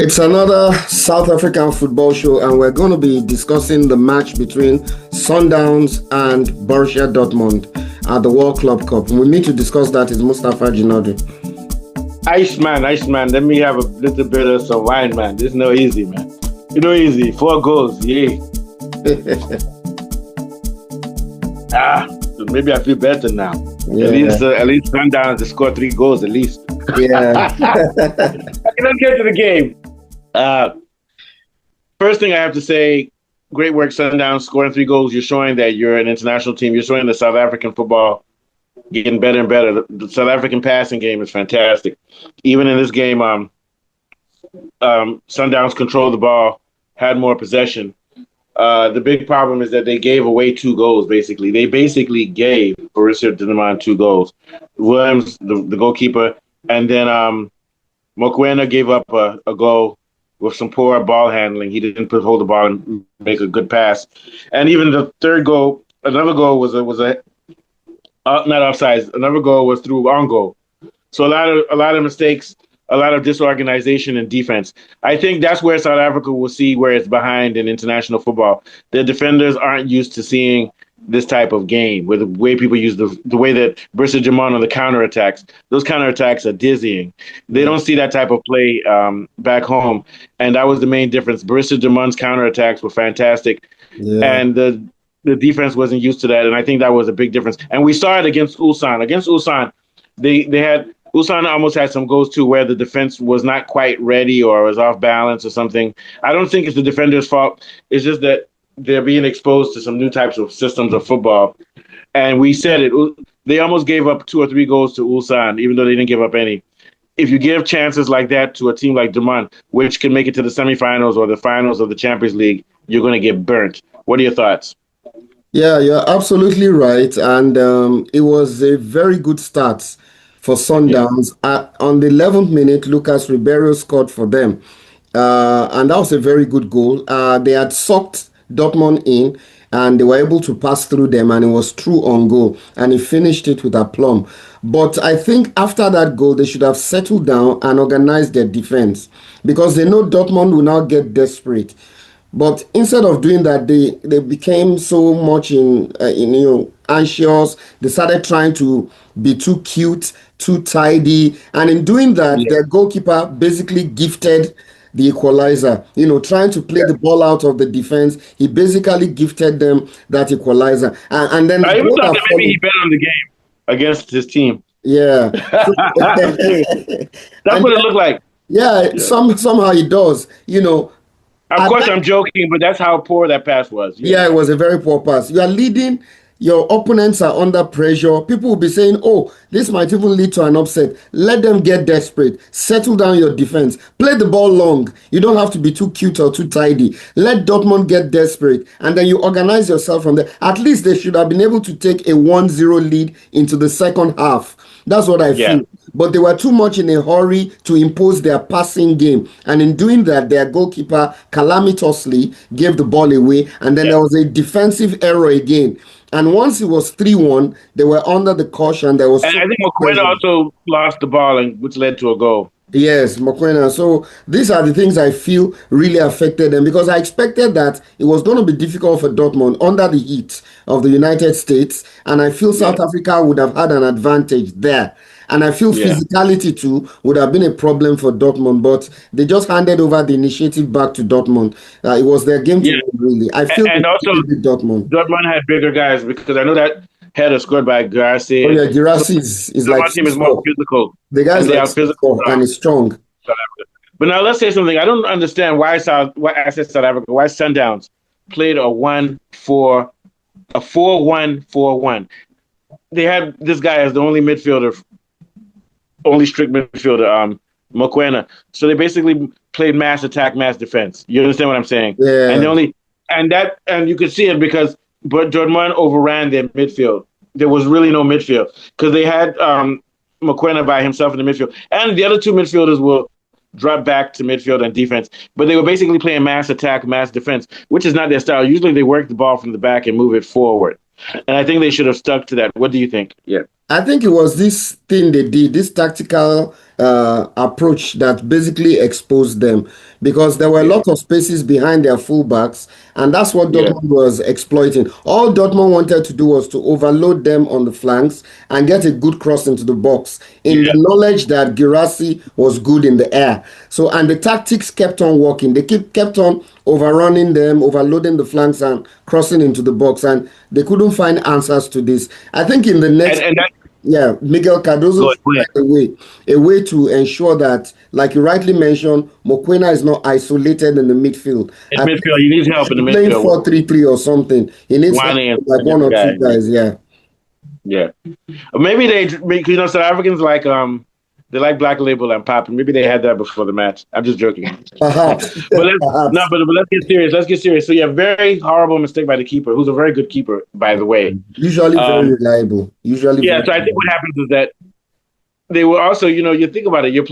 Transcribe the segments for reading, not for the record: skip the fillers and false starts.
It's another South African football show, and we're going to be discussing the match between Sundowns and Borussia Dortmund at the World Club Cup. We need to discuss that. Is Mustafa Jinadu. Iceman, let me have a little bit of some wine, man. This is no easy, man. You know, easy. 4 goals, yeah. Maybe I feel better now. Yeah. At least Sundowns to score 3 goals at least. Yeah. Let's get to the game. First thing I have to say, great work, Sundowns, scoring 3 goals. You're showing that you're an international team. You're showing the South African football getting better and better. The South African passing game is fantastic. Even in this game, Sundowns controlled the ball, had more possession. The big problem is that they gave away 2 goals, basically. They basically gave Borussia Dortmund 2 goals. Williams, the goalkeeper, and then Mokoena gave up a goal with some poor ball handling. He didn't hold the ball and make a good pass. And even the third goal, another goal was not offside. Another goal was through on goal. So a lot of mistakes, a lot of disorganization in defense. I think that's where South Africa will see where it's behind in international football. The defenders aren't used to seeing this type of game, where the way people use the way that Borussia Dortmund on the counterattacks. Those counterattacks are dizzying. They don't see that type of play back home, and that was the main difference. Borussia Dortmund's counterattacks were fantastic, and the defense wasn't used to that, and I think that was a big difference. And we saw it against Ulsan. Against Ulsan, they had Ulsan almost had some goals too, where the defense was not quite ready or was off balance or something. I don't think it's the defender's fault. It's just that they're being exposed to some new types of systems of football. And we said it. They almost gave up 2 or 3 goals to Ulsan, even though they didn't give up any. If you give chances like that to a team like Dortmund, which can make it to the semifinals or the finals of the Champions League, you're going to get burnt. What are your thoughts? Yeah, you're absolutely right. And it was a very good start for Sundowns. On the 11th minute, Lucas Ribeiro scored for them. And that was a very good goal. They had sucked Dortmund in, and they were able to pass through them, and it was true on goal, and he finished it with aplomb. But I think after that goal, they should have settled down and organized their defense, because they know Dortmund will now get desperate. But instead of doing that, they became so much anxious. They started trying to be too cute, too tidy, and in doing that, their goalkeeper basically gifted the equalizer, trying to play the ball out of the defense. He basically gifted them that equalizer. And then I even thought that maybe he bet on the game against his team. Yeah. That's what it looked like. Yeah, somehow he does. Of course, I'm joking, but that's how poor that pass was. Yeah, it was a very poor pass. You are leading. Your opponents are under pressure. People will be saying, oh, this might even lead to an upset. Let them get desperate. Settle down your defense. Play the ball long. You don't have to be too cute or too tidy. Let Dortmund get desperate. And then you organize yourself from there. At least they should have been able to take a 1-0 lead into the second half. That's what I feel. But they were too much in a hurry to impose their passing game. And in doing that, their goalkeeper calamitously gave the ball away. And then there was a defensive error again. And once it was 3-1, they were under the caution. And I think Mokoena also lost the ball, which led to a goal. Yes, Mokoena. So these are the things I feel really affected them, because I expected that it was going to be difficult for Dortmund under the heat of the United States. And I feel South Africa would have had an advantage there. And I feel physicality too would have been a problem for Dortmund, but they just handed over the initiative back to Dortmund. It was their game to win, really. I feel and also Dortmund had bigger guys, because I know that header scored by Girassi. Oh yeah, Girassi is like team is more physical. The guys are physical and is strong. But now let's say something. I don't understand why South Africa, why Sundowns played a 4-1-4-1. They had this guy as the only strict midfielder, Mokoena. So they basically played mass attack, mass defense. You understand what I'm saying? Yeah. And you could see it because Dortmund overran their midfield. There was really no midfield because they had Mokoena by himself in the midfield, and the other 2 midfielders will drop back to midfield and defense. But they were basically playing mass attack, mass defense, which is not their style. Usually they work the ball from the back and move it forward. And I think they should have stuck to that. What do you think? Yeah. I think it was this thing they did, this tactical approach that basically exposed them because there were a Yeah. lot of spaces behind their fullbacks, and that's what Yeah. Dortmund was exploiting. All Dortmund wanted to do was to overload them on the flanks and get a good cross into the box in the Yeah. knowledge that Girassi was good in the air. So, and the tactics kept on working. They kept on overrunning them, overloading the flanks and crossing into the box, and they couldn't find answers to this. I think in the next, And that yeah, Miguel Cardozo good. should find a way to ensure that, like you rightly mentioned, Mokwena is not isolated in the midfield. In I think midfield, he needs help in the playing midfield with 4-3-3 or something. He needs help Wani with like and one the or two guy. guys, yeah. Yeah. Maybe South Africans like they like Black Label and Pop, and maybe they had that before the match. I'm just joking. Perhaps, But let's no, perhaps. but let's get serious. Let's get serious. So yeah, very horrible mistake by the keeper, who's a very good keeper, by the way. Usually very Um, reliable. Usually yeah, very so I think what reliable. happens is that they were also, you think about it, you're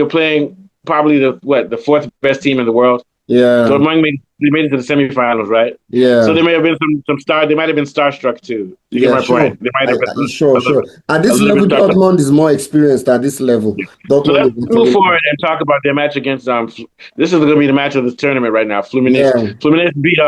playing probably the fourth best team in the world. Yeah, Dortmund made it to the semifinals, right? So yeah. there may have been some star. They might have been starstruck too. You get Yeah, my sure. point. They might have been Sure, a little, sure. At a this little bit level, starstruck. Dortmund is more experienced at this level. So Dortmund let's is move literally, forward and talk about their match against This is going to be the match of this tournament right now. Fluminense. yeah, Fluminense beat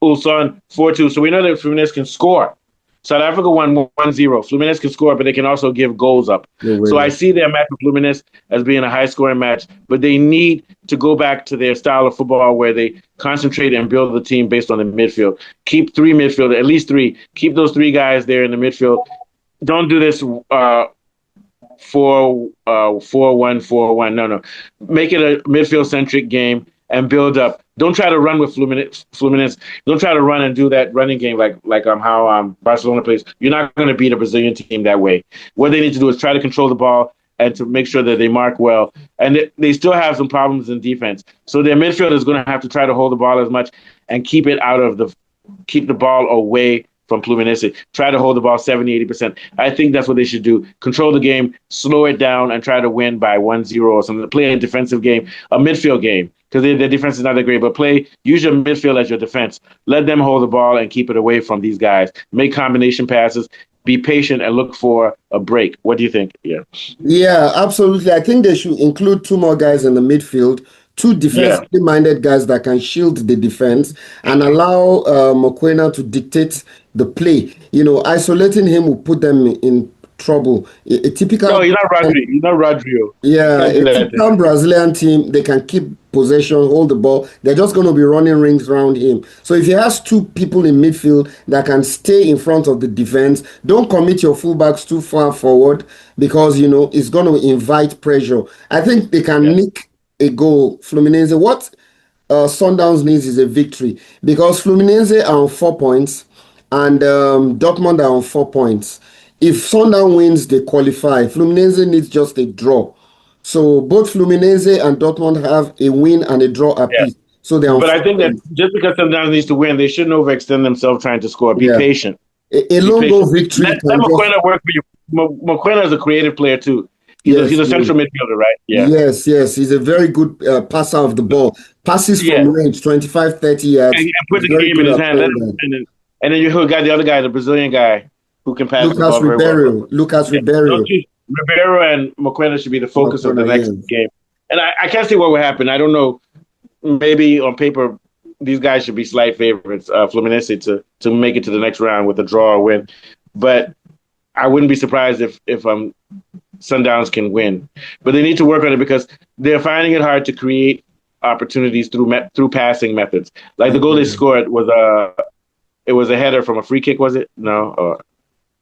Ulsan 4-2. So we know that Fluminense can score. South Africa won 1-0. Fluminense can score, but they can also give goals up. no So I way. see their match with Fluminense as being a high scoring match, but they need to go back to their style of football where they concentrate and build the team based on the midfield. Keep three midfield, at least three. Keep those three guys there in the midfield. Don't do this 4-1-4-1. No, no. Make it a midfield centric game and build up. Don't try to run with Fluminense. Don't try to run and do that running game like how Barcelona plays. You're not going to beat a Brazilian team that way. What they need to do is try to control the ball and to make sure that they mark well. And they still have some problems in defense. So their midfield is going to have to try to hold the ball as much and keep the ball away from Fluminense. Try to hold the ball 70-80%. I think that's what they should do. Control the game, slow it down, and try to win by 1-0 or something. Play a defensive game, a midfield game, because their defense is not that great, but use your midfield as your defense. Let them hold the ball and keep it away from these guys. Make combination passes. Be patient and look for a break. What do you think? Yeah. Yeah, absolutely. I think they should include two more guys in the midfield, two Yeah. defensively minded guys that can shield the defense and allow Mokwena to dictate the play. Isolating him will put them in trouble. A No, typical you're not Rodri. You're not Rodrigo. You Yeah, can't do a that. typical Brazilian team, they can keep possession, hold the ball. They're just going to be running rings around him. So if he has two people in midfield that can stay in front of the defense, don't commit your fullbacks too far forward because, it's going to invite pressure. I think they can Yeah. nick a goal. Fluminense, what Sundowns needs is a victory because Fluminense are on 4 points and Dortmund are on 4 points. If Sundown wins, they qualify. Fluminense needs just a draw. So both Fluminense and Dortmund have a win and a draw Yeah. apiece. So they're on But I four think that points. just because Sundowns needs to win, they shouldn't overextend themselves trying to score. Be Yeah. patient. A Be lone goal patient. victory Let can just, Mokwena work for you. Mokwena is a creative player too. He's yes, a yes, central midfielder, right? Yeah. yes, yes. He's a very good passer of the ball. Passes Yeah. from range, 25, 30 yards. And put He's the very game in good his at hand. playing that. And then you got the other guy, the Brazilian guy, who can pass the Lucas ball very well. Ribeiro. Lucas Yeah. Those Ribeiro. two, Ribeiro and Mokwena should be the focus of the Mokwena, next yes. game. And I can't see what will happen. I don't know. Maybe on paper, these guys should be slight favorites, Fluminense, to make it to the next round with a draw or win. But I wouldn't be surprised if Sundowns can win. But they need to work on it because they're finding it hard to create opportunities through passing methods. Like the goal they scored was a header from a free kick, was it? No,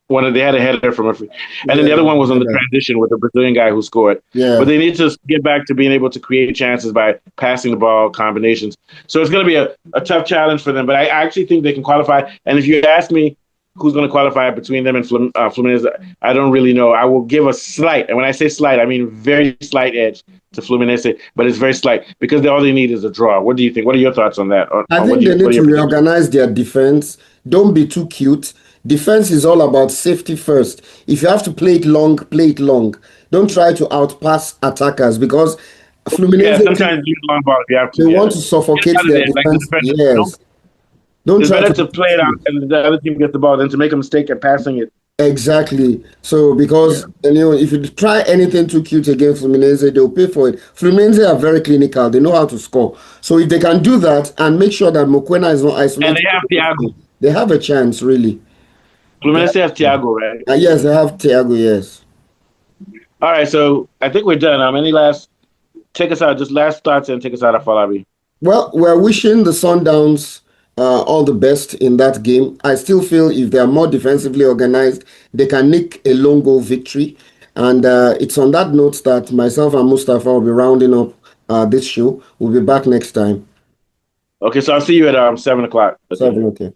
they had a header from a free, and then the other one was on the transition with the Brazilian guy who scored. Yeah. But they need to get back to being able to create chances by passing the ball, combinations. So it's going to be a tough challenge for them. But I actually think they can qualify. And if you ask me who's going to qualify between them and Fluminense, I don't really know. I will give a slight, and when I say slight, I mean very slight edge to Fluminense, but it's very slight because all they need is a draw. What do you think? What are your thoughts on that? I think they need to reorganize their defense. Don't be too cute. Defense is all about safety first. If you have to play it long, play it long. Don't try to outpass attackers because Yeah, Fluminense, sometimes use long ball if you have to. they Yeah, want to suffocate get out of their there like the defense. defender. Yes. Don't It's try better to. to play it out and the other team gets the ball than to make a mistake at passing it Exactly. So because Yeah. if you try anything too cute against Fluminense, they'll pay for it. Fluminense are very clinical. They know how to score. So if they can do that and make sure that Mokwena is not And they isolated, have Thiago. they have a chance, really. They Fluminense have have, Thiago, right? yes, they have Thiago, yes. All right, so I think we're done. Any last take us out? Just last thoughts and take us out of Falabi. Well, we're wishing the Sundowns all the best in that game. I still feel if they are more defensively organized, they can nick a lone goal victory. And it's on that note that myself and Mustafa will be rounding up this show. We'll be back next time. Okay, so I'll see you at 7 o'clock. Okay. 7, okay.